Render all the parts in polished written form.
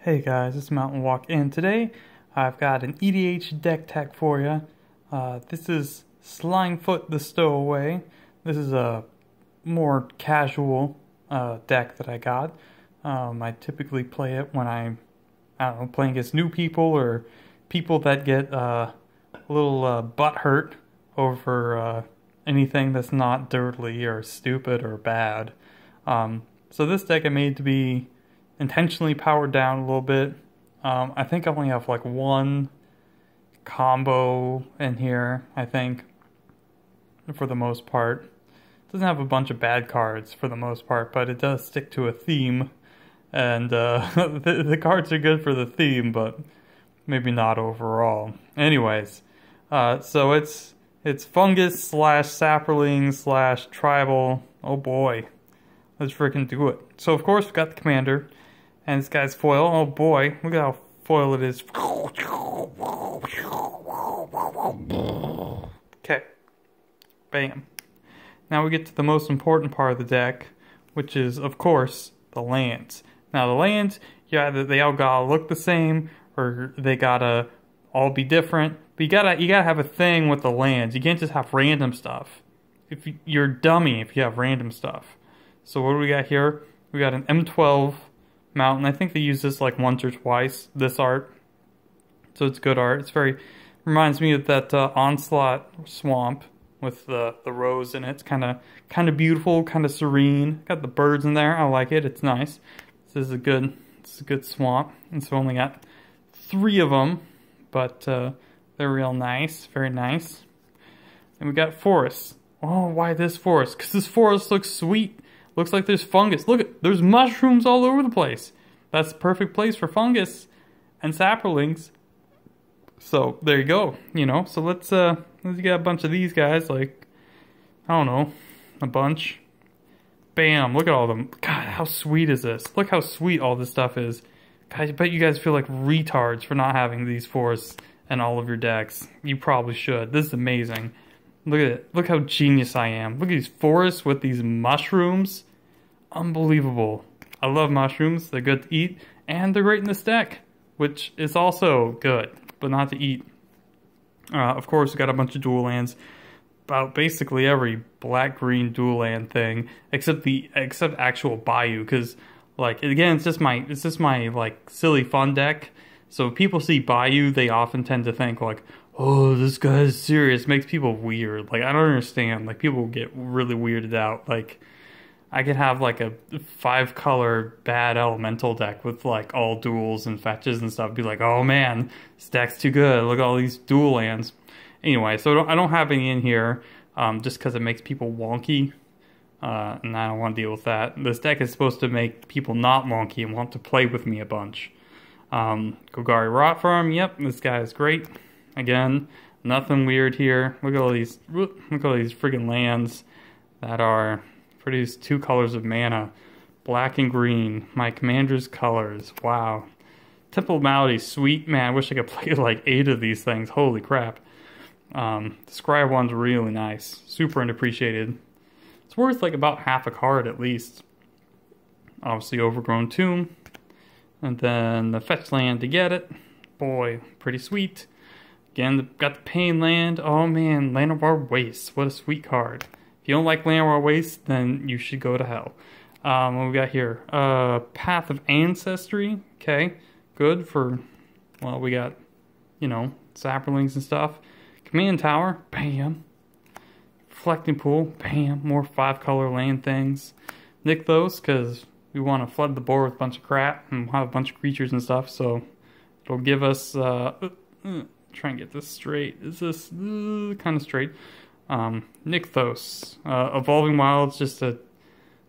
Hey guys, it's Mountain Walk, and today I've got an EDH deck tech for you. This is Slimefoot the Stowaway. This is a more casual deck that I got. I typically play it when I don't know, playing against new people or people that get a little butt hurt over anything that's not durdly or stupid or bad. So this deck I made to be intentionally powered down a little bit. I think I only have like one combo in here, I think, for the most part. It doesn't have a bunch of bad cards for the most part, but it does stick to a theme. And the cards are good for the theme, but maybe not overall. Anyways, so it's fungus slash saproling slash tribal. Oh boy, let's freaking do it. So of course we got the commander. And this guy's foil. Oh boy, look at how foil it is. Okay. Bam. Now we get to the most important part of the deck, which is, of course, the lands. Now the lands, yeah, they all gotta look the same, or they gotta all be different. But you gotta have a thing with the lands. You can't just have random stuff. You're a dummy if you have random stuff. So what do we got here? We got an M12 mountain. I think they use this like once or twice, this art. So it's good art. It's reminds me of that Onslaught swamp with the rose in it. It's kind of beautiful, kind of serene. Got the birds in there. I like it. It's nice. This is a good swamp. And so I only got 3 of them, but they're real nice, very nice. And we got forests. Oh, why this forest? Because this forest looks sweet. Looks like there's fungus. Look, there's mushrooms all over the place. That's the perfect place for fungus and saprolings. So there you go. You know. So let's get a bunch of these guys. Like, I don't know, a bunch. Bam! Look at all of them. God, how sweet is this? Look how sweet all this stuff is. God, I bet you guys feel like retards for not having these forests in all of your decks. You probably should. This is amazing. Look at it. Look how genius I am. Look at these forests with these mushrooms. Unbelievable. I love mushrooms. They're good to eat. And they're great in this deck, which is also good, but not to eat. Of course, we got a bunch of dual lands. About basically every black-green dual land thing, except actual Bayou, because like again, it's just my like silly fun deck. So if people see Bayou, they often tend to think like, oh, this guy's serious. Makes people weird. Like, I don't understand. Like, people get really weirded out. Like, I could have, like, a 5-color bad elemental deck with, like, all duels and fetches and stuff. Be like, oh, man, this deck's too good. Look at all these dual lands. Anyway, so I don't have any in here just because it makes people wonky. And I don't want to deal with that. This deck is supposed to make people not wonky and want to play with me a bunch. Golgari Rot Farm. Yep, this guy is great. Again, nothing weird here. Look at all these friggin' lands that are produce 2 colors of mana, black and green. My commander's colors. Wow. Temple of Malady, sweet. Man, I wish I could play like 8 of these things. Holy crap. The Scribe one's really nice. Super underappreciated. It's worth like about half a card at least. Obviously, Overgrown Tomb. And then the fetch land to get it. Boy, pretty sweet. Again, got the Pain Land. Oh man, Llanowar Waste. What a sweet card. If you don't like Llanowar Waste, then you should go to hell. What we got here? Path of Ancestry. Okay, good for, well, we got, you know, saprolings and stuff. Command Tower. Bam. Reflecting Pool. Bam. More 5-color land things. Nykthos, because we want to flood the board with a bunch of crap and have a bunch of creatures and stuff, so it'll give us, try and get this straight. Is this kind of straight? Nykthos. Evolving Wilds, just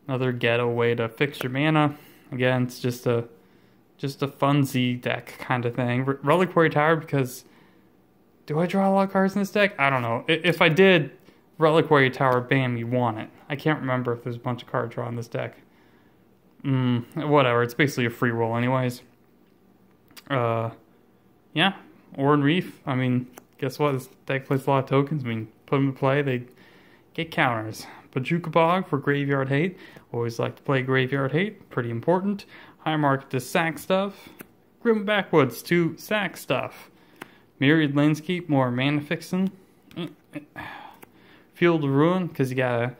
another ghetto way to fix your mana. Again, it's just a funsy deck kind of thing. Reliquary Tower, because do I draw a lot of cards in this deck? I don't know. If I did, Reliquary Tower, bam, you want it. I can't remember if there's a bunch of card draw in this deck. Whatever. It's basically a free roll anyways. Yeah. Oran Reef, I mean, guess what? This deck plays a lot of tokens. I mean, put them in play, they get counters. Bajuka Bog for Graveyard Hate. Always like to play Graveyard Hate. Pretty important. High Market to sack stuff. Grim Backwoods to sack stuff. Myriad Landscape, more mana fixing. Field of Ruin, because you gotta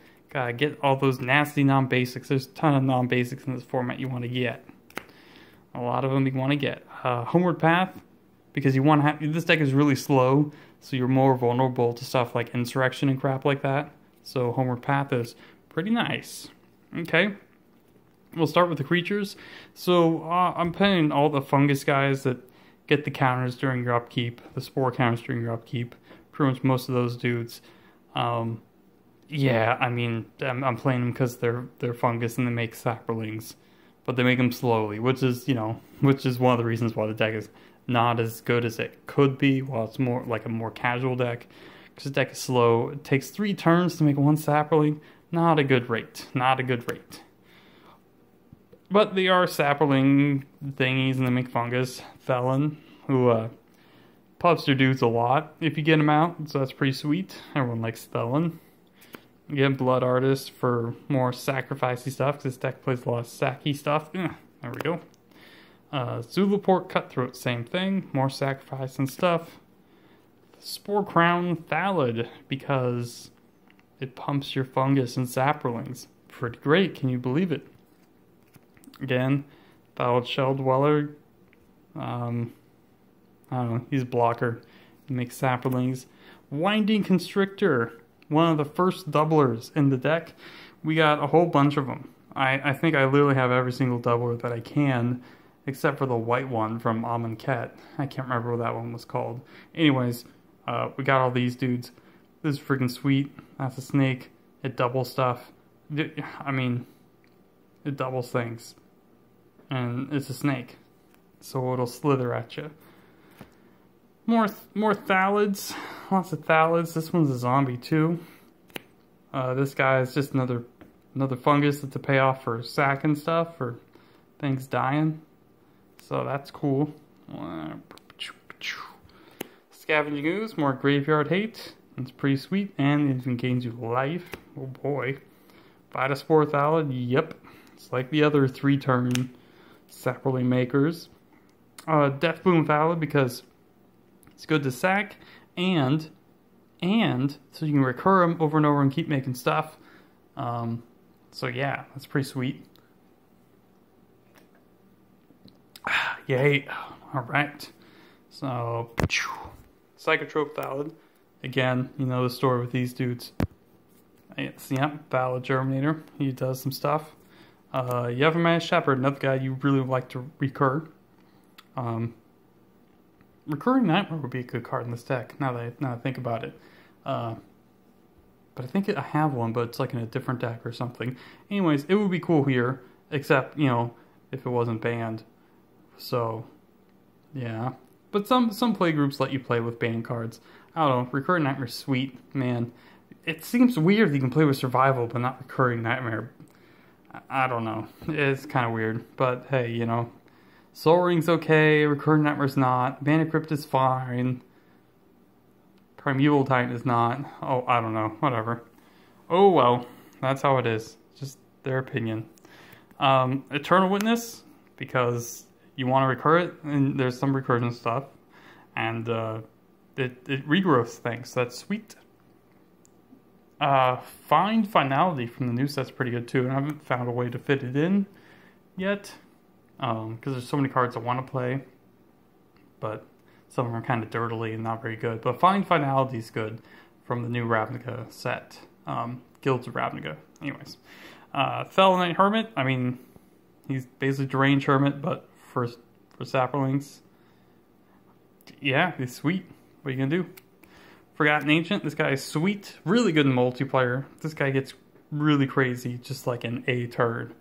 get all those nasty non-basics. There's a ton of non-basics in this format you want to get. A lot of them you want to get. Homeward Path, because you want to have... This deck is really slow, so you're more vulnerable to stuff like Insurrection and crap like that. So Homeward Path is pretty nice. Okay. We'll start with the creatures. So I'm playing all the fungus guys that get the counters during your upkeep. The spore counters during your upkeep. Pretty much most of those dudes. Yeah, I mean, I'm playing them because they're fungus and they make saprolings. But they make them slowly, which is one of the reasons why the deck is not as good as it could be. While it's more like a more casual deck, because the deck is slow. It takes 3 turns to make 1 saproling. Not a good rate. Not a good rate. But they are saproling thingies and they make fungus. Felon, who puffs your dudes a lot if you get them out, so that's pretty sweet. Everyone likes Felon. Again, Blood Artist for more sacrificey stuff, because this deck plays a lot of sacky stuff. There we go. Zulaport Cutthroat, same thing. More sacrifice and stuff. Spore Crown Thallid, because it pumps your fungus and saprolings. Pretty great, can you believe it? Again, Thallid Shell Dweller. I don't know, he's a blocker. He makes saprolings. Winding Constrictor. One of the first doublers in the deck. We got a whole bunch of them. I think I literally have every single doubler that I can, except for the white one from Amonkhet. I can't remember what that one was called. Anyways, we got all these dudes. This is freaking sweet. That's a snake. It doubles stuff. I mean, it doubles things. And it's a snake. So it'll slither at you. More Thallids. Lots of Thallids. This one's a zombie too. This guy is just another fungus that's a payoff for sack and stuff, for things dying. So that's cool. Scavenging Ooze, more Graveyard Hate. It's pretty sweet, and it even gains you life. Oh boy. Vitaspore Thallid, yep. It's like the other 3-turn saproling makers. Death Bloom Thallid, because it's good to sack, and so you can recur them over and over and keep making stuff. So yeah, that's pretty sweet. Yay. Alright. So, Psychotrope Thallid. Again, you know the story with these dudes. It's, yep, Thallid Germinator. He does some stuff. Yevamaz Shepherd, another guy you really would like to recur. Recurring Nightmare would be a good card in this deck, now that I think about it. But I think I have one, but it's like in a different deck or something. Anyways, it would be cool here, except, if it wasn't banned. So, yeah. But some play groups let you play with banned cards. I don't know, Recurring Nightmare's sweet, man. It seems weird that you can play with Survival, but not Recurring Nightmare. I don't know. It's kind of weird, but hey, Soul Ring's okay, Recurring Nightmare's not, Mana Crypt is fine, Primeval Titan is not. Oh, I don't know, whatever. Oh well, that's how it is. Just their opinion. Eternal Witness, because you want to recur it, and there's some recursion stuff, and it regrowths things, so that's sweet. Find Finality from the new set's pretty good too, and I haven't found a way to fit it in yet. Because there's so many cards I want to play, but some of them are kind of durdly and not very good. But Find Finality is good from the new Ravnica set, Guilds of Ravnica. Anyways, Felonite Hermit. I mean, he's basically Deranged Hermit, but for saprolings. Yeah, he's sweet. What are you gonna do? Forgotten Ancient. This guy is sweet, really good in multiplayer. This guy gets really crazy, just like in a turn.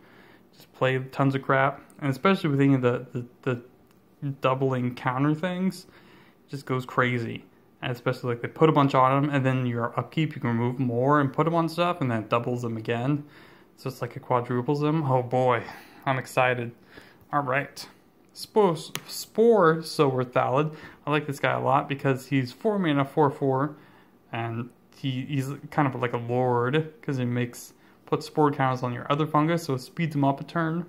Just play tons of crap, and especially with any of the doubling counter things, just goes crazy. And especially like they put a bunch on them, and then your upkeep you can remove more and put them on stuff, and then it doubles them again. So it's like it quadruples them. Oh boy, I'm excited. All right, Spore Sower Thallid. I like this guy a lot because he's 4 mana 4/4, and he's kind of like a lord because he puts spore counters on your other fungus, so it speeds them up a turn.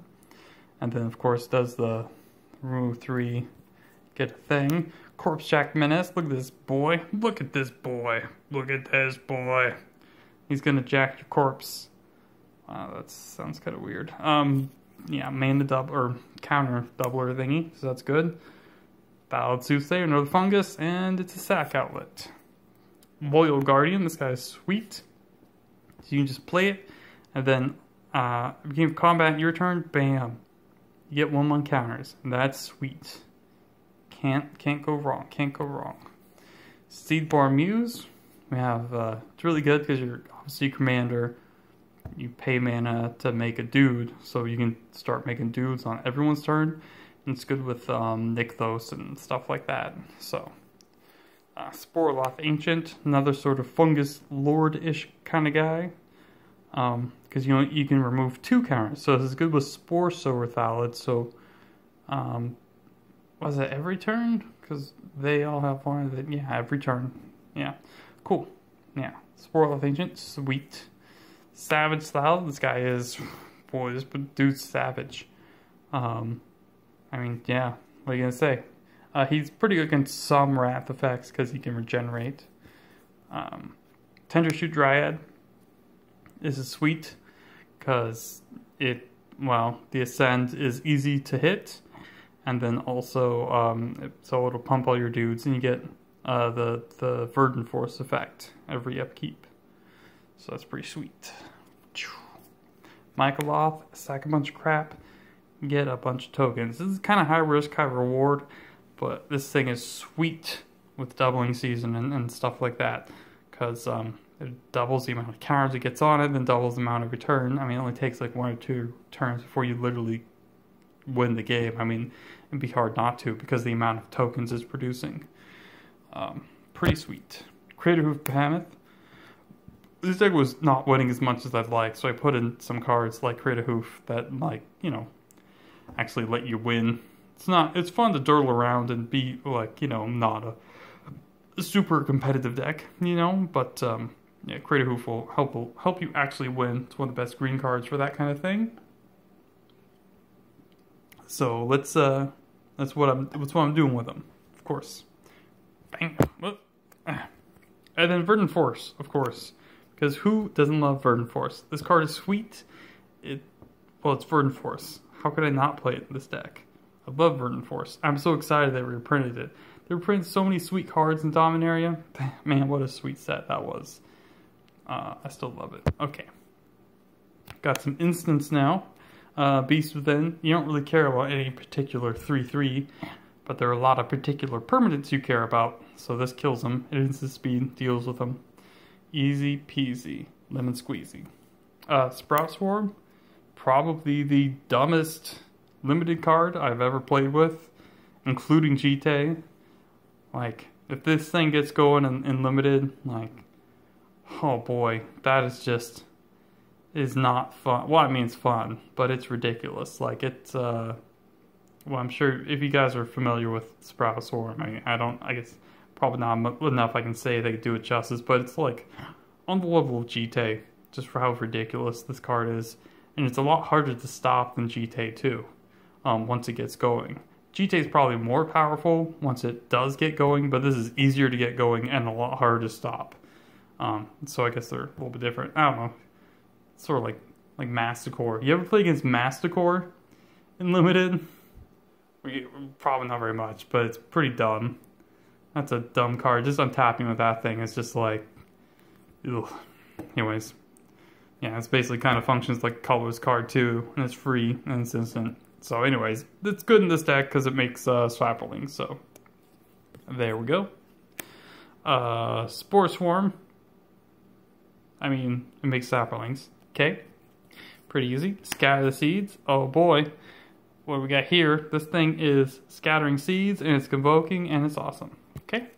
And then, of course, does the remove 3, get a thing. Corpse Jack Menace, look at this boy. Look at this boy. Look at this boy. He's gonna jack your corpse. Wow, that sounds kind of weird. Yeah, mana double, or counter doubler thingy, so that's good. Ballad Soothsayer, another fungus, and it's a sack outlet. Loyal Guardian, this guy is sweet. So you can just play it, and then beginning of combat, your turn, bam. You get 1/1 counters, and that's sweet. Can't go wrong, can't go wrong. Seedborn Muse, we have, it's really good because you're obviously commander. You pay mana to make a dude, so you can start making dudes on everyone's turn. And it's good with Nykthos and stuff like that. So, Sporloth Ancient, another sort of fungus lord-ish kind of guy. Because you can remove 2 counters, so this is good with Spore Sower Thallid. So, was it every turn? Because they all have one that, yeah, every turn. Yeah, cool. Yeah, Sporloth Ancient, sweet. Savage Thallid, this guy is, boy, this dude's savage. I mean, yeah, what are you gonna say? He's pretty good against some wrath effects because he can regenerate. Tender Shoot Dryad. This is sweet because the Ascend is easy to hit, and then also so it'll pump all your dudes, and you get the Verdant Force effect every upkeep. So that's pretty sweet. Michaeloth, sack a bunch of crap, get a bunch of tokens. This is kind of high risk, high reward, but this thing is sweet with doubling season and stuff like that, because it doubles the amount of counters it gets on it, then doubles the amount of return. I mean, it only takes like 1 or 2 turns before you literally win the game. I mean, it'd be hard not to because the amount of tokens it's producing. Pretty sweet. Craterhoof Behemoth. This deck was not winning as much as I'd like, so I put in some cards like Craterhoof that, like, you know, actually let you win. It's fun to durdle around and be, like, you know, not a super competitive deck, you know, but, yeah, Craterhoof will help you actually win. It's one of the best green cards for that kind of thing. So that's what I'm doing with them, of course. Bang. And then Verdant Force, of course. Because who doesn't love Verdant Force? This card is sweet. It's Verdant Force. How could I not play it in this deck? I love Verdant Force. I'm so excited they reprinted it. They reprinted so many sweet cards in Dominaria. Man, what a sweet set that was. I still love it. Okay. Got some instants now. Beast Within. You don't really care about any particular 3/3, but there are a lot of particular permanents you care about. So this kills them. It instant speed, deals with them. Easy peasy, lemon squeezy. Sprout Swarm, probably the dumbest limited card I've ever played with, including GT. Like, if this thing gets going in limited, like, oh boy, that is not fun. Well, I mean, it's fun, but it's ridiculous. Like, it's, well, I'm sure if you guys are familiar with Sprout Swarm, I guess probably not enough I can say they do it justice, but it's like on the level of GT, just for how ridiculous this card is. And it's a lot harder to stop than GT too, once it gets going. GT is probably more powerful once it does get going, but this is easier to get going and a lot harder to stop. So I guess they're a little bit different. I don't know. It's sort of like Masticore. You ever play against Masticore in Limited? Probably not very much, but it's pretty dumb. That's a dumb card. Just untapping with that thing is just like, ugh. Anyways, yeah, it's basically kind of functions like a colorless card too, and it's free and it's instant. So anyways, it's good in this deck because it makes saproling. So there we go. Spore Swarm. I mean, it makes saprolings. Okay, pretty easy. Scatter the seeds. Oh boy, what we got here? This thing is scattering seeds and it's convoking and it's awesome. Okay,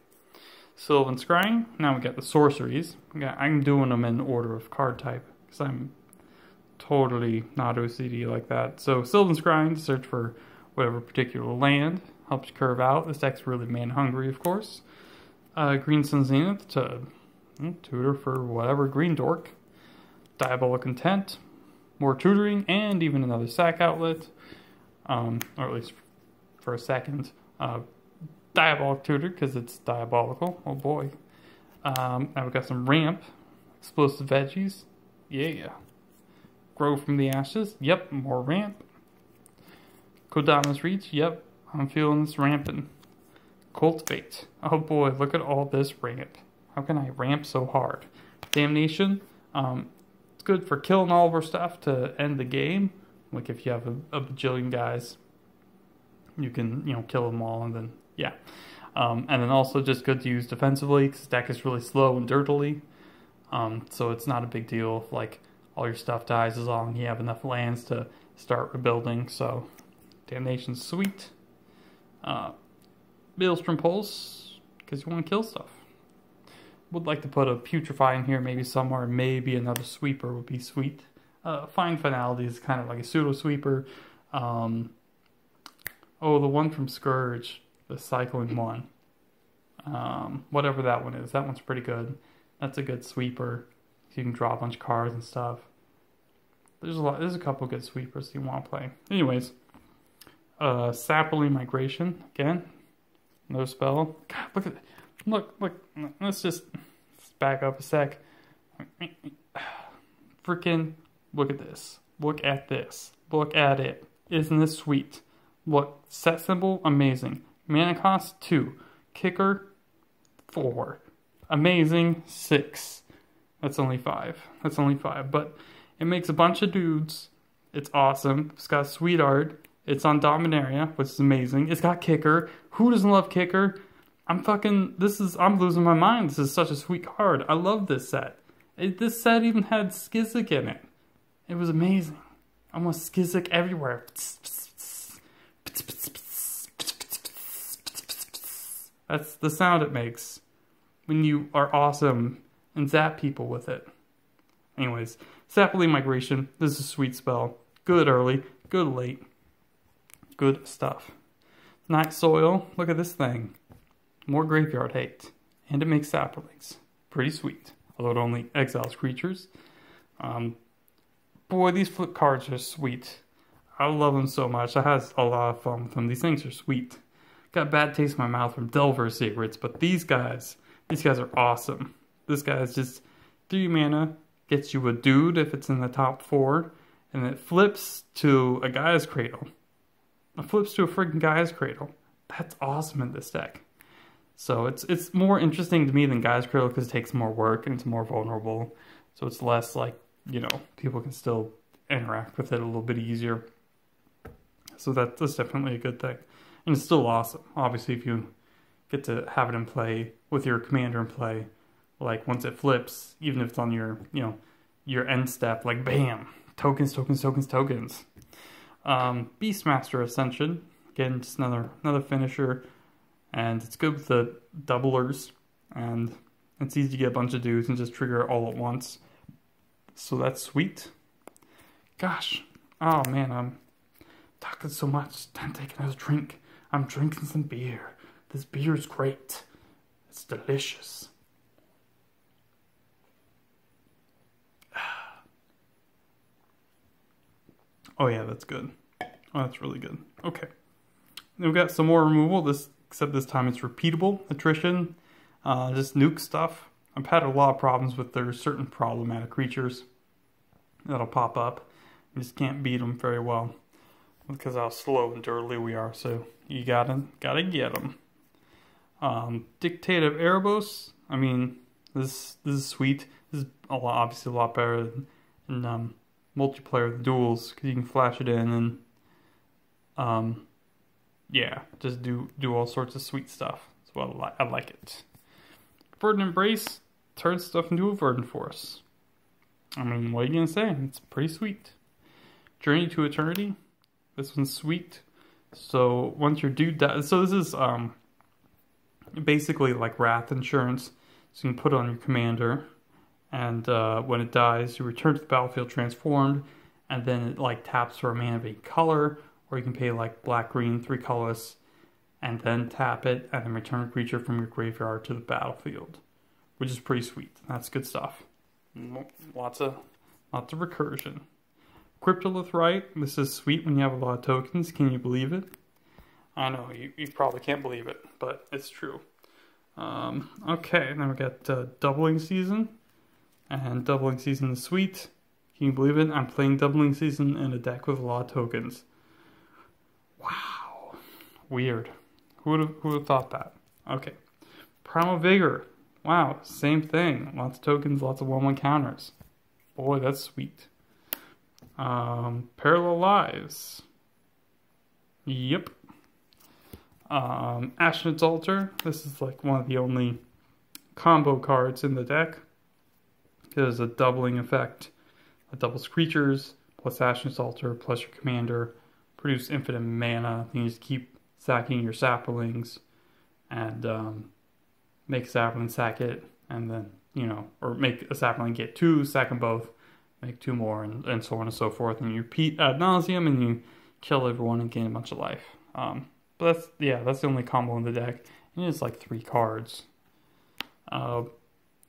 Sylvan Scrying. Now we got the sorceries. I'm doing them in order of card type because I'm totally not OCD like that. So Sylvan Scrying to search for whatever particular land. Helps you curve out. This deck's really mana hungry, of course. Green Sun Zenith to tutor for whatever green dork. Diabolic Intent. More tutoring and even another sack outlet. Or at least for a second. Diabolic Tutor, because it's diabolical. Oh boy. Now we've got some Ramp. Explosive Veggies. Yeah. Grow from the Ashes. Yep, more Ramp. Kodama's Reach. Yep, I'm feeling this ramping. Cultivate. Oh boy, look at all this ramp. How can I ramp so hard? Damnation. It's good for killing all of our stuff to end the game. Like if you have a bajillion guys, you can, kill them all and then, yeah. And then also just good to use defensively because the deck is really slow and durdly. So it's not a big deal if like all your stuff dies as long as you have enough lands to start rebuilding. So Damnation's sweet. Maelstrom Pulse, because you want to kill stuff. Would like to put a Putrefy in here maybe somewhere. Maybe another Sweeper would be sweet. Fine Finality is kind of like a pseudo Sweeper. Oh, the one from Scourge, the cycling one. Whatever that one is. That one's pretty good. That's a good Sweeper. You can draw a bunch of cards and stuff. There's a couple good Sweepers you want to play. Anyways, Saproling Migration again. No spell. God, look. Let's back up a sec. Freaking look at this. Look at this. Look at it. Isn't this sweet? Look, set symbol, amazing. Mana cost 2. Kicker 4. Amazing 6. That's only 5. But it makes a bunch of dudes. It's awesome. It's got sweet art. It's on Dominaria, which is amazing. It's got Kicker. Who doesn't love Kicker? I'm losing my mind. This is such a sweet card. I love this set. This set even had Skizzik in it. It was amazing. I want Skizzik everywhere. That's the sound it makes when you are awesome and zap people with it. Anyways, Saproling Migration. This is a sweet spell. Good early, good late. Good stuff. Night Soil. Look at this thing. More graveyard hate. And it makes saplings. Pretty sweet. Although it only exiles creatures. Boy, these flip cards are sweet. I love them so much. I had a lot of fun with them. These things are sweet. Got a bad taste in my mouth from Delver Secrets, but these guys are awesome. This guy is just 3 mana, gets you a dude if it's in the top 4, and it flips to a Gaia's Cradle. It flips to a freaking Gaia's Cradle. That's awesome in this deck. So it's more interesting to me than Gaia's Cradle because it takes more work and it's more vulnerable. So it's less like, people can still interact with it a little bit easier. So that's definitely a good thing. And it's still awesome. Obviously, if you get to have it in play with your commander in play, like once it flips, even if it's on your, your end step, like bam, tokens. Beastmaster Ascension, again, just another finisher, and it's good with the doublers, and it's easy to get a bunch of dudes and just trigger it all at once. So that's sweet. Gosh, oh man, I'm talking so much. I'm taking a drink. I'm drinking some beer. This beer is great. It's delicious. Oh yeah, that's good. Oh, that's really good. Okay. Then we've got some more removal, except this time it's repeatable. Attrition, just nuke stuff. I've had a lot of problems with there's certain problematic creatures that'll pop up. You just can't beat them very well because how slow and durdly we are, so you gotta get them. Dictate of Erebos, I mean, this is sweet. This is obviously a lot better than multiplayer duels because you can flash it in and yeah, just do all sorts of sweet stuff. That's what I like it. Verdant Embrace turns stuff into a Verdant Force. I mean, what are you gonna say? It's pretty sweet. Journey to Eternity. This one's sweet. So once your dude dies, so this is basically like Wrath Insurance. So you can put it on your commander, and when it dies, you return to the battlefield transformed, and then it like taps for a mana of a color, or you can pay like black, green, 3 colorless, and then tap it, and then return a creature from your graveyard to the battlefield, which is pretty sweet. That's good stuff. Lots of recursion. Cryptolith Rite. This is sweet when you have a lot of tokens. Can you believe it? I know, you probably can't believe it, but it's true. Okay, then we got Doubling Season. And Doubling Season is sweet. Can you believe it? I'm playing Doubling Season in a deck with a lot of tokens. Wow. Weird. Who would have thought that? Okay. Primal Vigor. Wow, same thing. Lots of tokens, lots of 1/1 counters. Boy, that's sweet. Parallel Lives. Yep. Ashnod's Altar. This is like one of the only combo cards in the deck. There's a doubling effect. It doubles creatures, plus Ashnod's Altar, plus your commander. Produce infinite mana. You just keep sacking your saprolings. And make a sapling sack it. And then, you know, or make a sapling get 2, sack them both. Make 2 more, and so on and so forth. And you repeat ad nauseum, and you kill everyone and gain a bunch of life. But that's the only combo in the deck. And it's like 3 cards. Then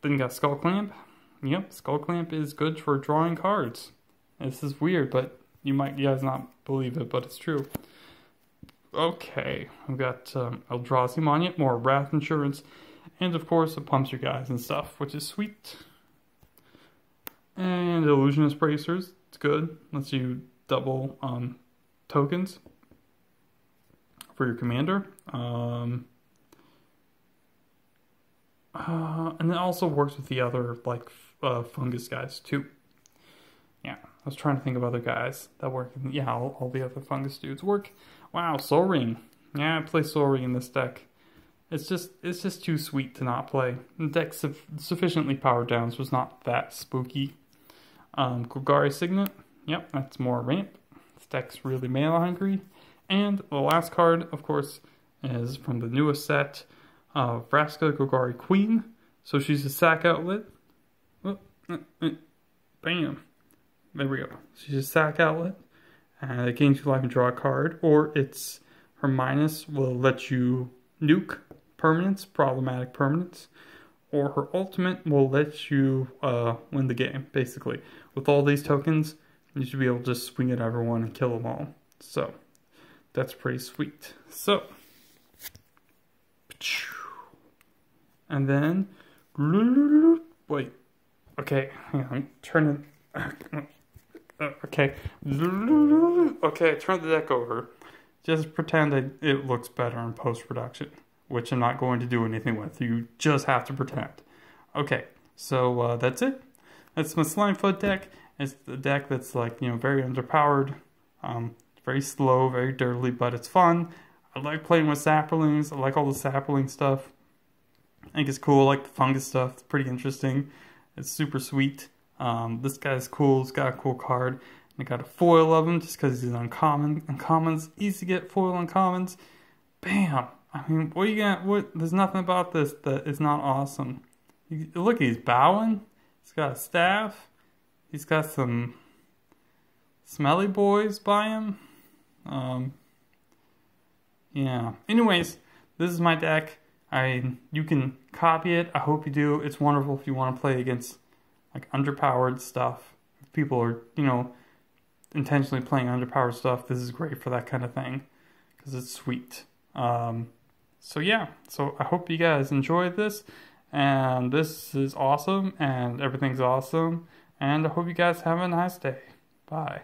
you got Skull Clamp. Yep, Skull Clamp is good for drawing cards. This is weird, but you guys not believe it, but it's true. Okay, we've got Eldrazi Monument, more Wrath Insurance, and of course it pumps your guys and stuff, which is sweet. And Illusionist Bracers, it's good. Lets you double tokens for your commander. And it also works with the other, like, fungus guys, too. Yeah, I was trying to think of other guys that work. Yeah, all the other fungus dudes work. Wow, Soul Ring. Yeah, I play Soul Ring in this deck. It's just too sweet to not play. The deck's sufficiently powered down, so it's not that spooky. Golgari Signet. Yep, that's more ramp. This deck's really mana hungry. And the last card, of course, is from the newest set. Vraska Golgari Queen. So she's a sack outlet. Bam. There we go. She's a sack outlet. It gains 2 life and draw a card. Or her minus will let you nuke permanents, problematic permanents. Or her ultimate will let you win the game, basically. With all these tokens, you should be able to just swing at everyone and kill them all. So, that's pretty sweet. So, and then, wait, okay, hang on, turn it, okay, turn the deck over. Just pretend that it looks better in post-production, which I'm not going to do anything with. You just have to pretend. Okay, so that's it. That's my Slimefoot deck. It's the deck that's like, very underpowered, very slow, very durdly, but it's fun. I like playing with saprolings. I like all the sapling stuff. I think it's cool. I like the fungus stuff. It's pretty interesting. It's super sweet. This guy's cool. He's got a cool card. And I got a foil of him just because he's uncommon. Uncommons, easy to get foil uncommons. Bam! I mean, what you got? There's nothing about this that is not awesome. Look, he's bowing. He's got a staff. He's got some smelly boys by him. Yeah. Anyways, this is my deck. You can copy it. I hope you do. It's wonderful if you want to play against like underpowered stuff. If people are, intentionally playing underpowered stuff, this is great for that kind of thing because it's sweet. So yeah. So I hope you guys enjoyed this, and this is awesome, and everything's awesome, and I hope you guys have a nice day. Bye.